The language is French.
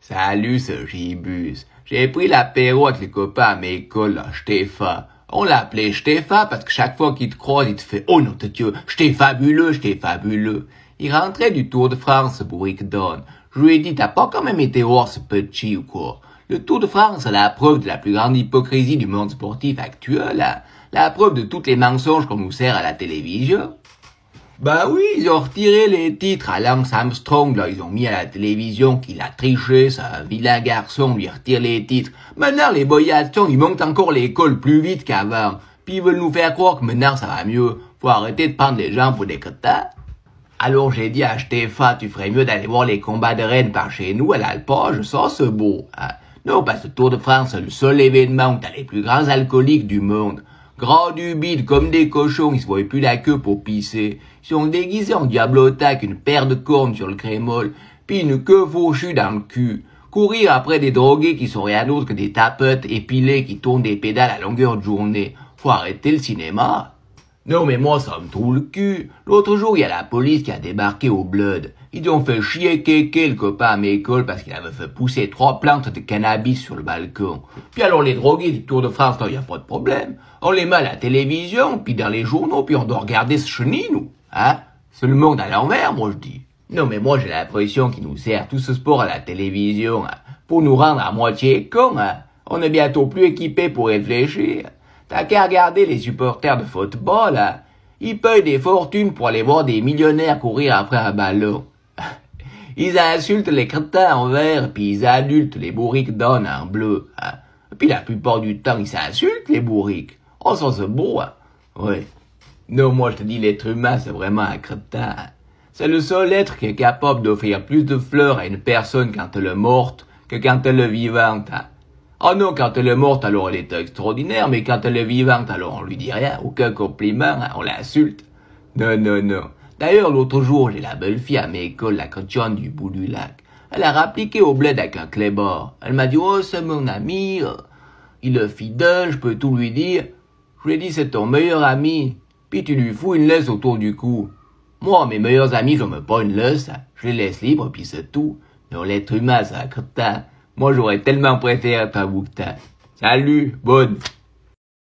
Salut, ce Gibus. J'ai pris l'apéro avec les copains à mes écoles, là, Stéphane. On l'appelait Stéphane parce que chaque fois qu'il te croise, il te fait « Oh non, Dieu, j'étais fabuleux, j'étais fabuleux ». Il rentrait du Tour de France, ce bourrique-donne. Je lui ai dit « T'as pas quand même été voir ce petit ou quoi ?» Le Tour de France, c'est la preuve de la plus grande hypocrisie du monde sportif actuel, hein. La preuve de tous les mensonges qu'on nous sert à la télévision. Bah oui, ils ont retiré les titres à Lance Armstrong, là, ils ont mis à la télévision qu'il a triché, c'est un vilain garçon, lui retire les titres. Maintenant, les boyatons, ils montent encore l'école plus vite qu'avant. Puis ils veulent nous faire croire que maintenant ça va mieux. Faut arrêter de prendre les gens pour des crétins. Alors j'ai dit à Stéphane, tu ferais mieux d'aller voir les combats de reines par chez nous à l'Alpage, ça c'est beau, hein. Non, parce que le Tour de France, c'est le seul événement où t'as les plus grands alcooliques du monde. Grands du bide comme des cochons, ils se voient plus la queue pour pisser. Ils sont déguisés en diablota avec une paire de cornes sur le crémol, puis une queue fauchue dans le cul. Courir après des drogués qui sont rien d'autre que des tapettes épilés qui tournent des pédales à longueur de journée. Faut arrêter le cinéma. Non mais moi ça me trouve le cul. L'autre jour il y a la police qui a débarqué au Blood. Ils ont fait chier kéké le copain à mes écoles parce qu'il avait fait pousser 3 plantes de cannabis sur le balcon. Puis alors les drogués du Tour de France, là y a pas de problème. On les met à la télévision, puis dans les journaux, puis on doit regarder ce chenille, nous. Hein? C'est le monde à l'envers, moi je dis. Non mais moi j'ai l'impression qu'ils nous servent tout ce sport à la télévision, hein, pour nous rendre à moitié cons, hein. On est bientôt plus équipés pour réfléchir. T'as qu'à regarder les supporters de football, hein. Ils payent des fortunes pour aller voir des millionnaires courir après un ballon. Ils insultent les crétins en vert, puis ils adultent les bourriques d'âne en bleu, hein. Puis la plupart du temps, ils s'insultent, les bourriques. Oh, ça c'est beau, hein. Ouais. Non, moi je te dis, l'être humain, c'est vraiment un crétin, hein. C'est le seul être qui est capable d'offrir plus de fleurs à une personne quand elle est morte que quand elle est vivante, hein. Oh non, quand elle est morte, alors elle est extraordinaire, mais quand elle est vivante, alors on lui dit rien, aucun compliment, hein, on l'insulte. Non, non, non. D'ailleurs, l'autre jour, j'ai la belle fille à mes écoles, la cochonne du bout du lac. Elle a rappliqué au bled avec un clébard. Elle m'a dit, oh, c'est mon ami, il est fidèle, je peux tout lui dire. Je lui ai dit, c'est ton meilleur ami. Puis tu lui fous une laisse autour du cou. Moi, mes meilleurs amis, je mets pas une laisse, hein. Je les laisse libres, puis c'est tout. Non, l'être humain, c'est un crétin. Moi, j'aurais tellement préféré être un bouquetin. Salut, bonne.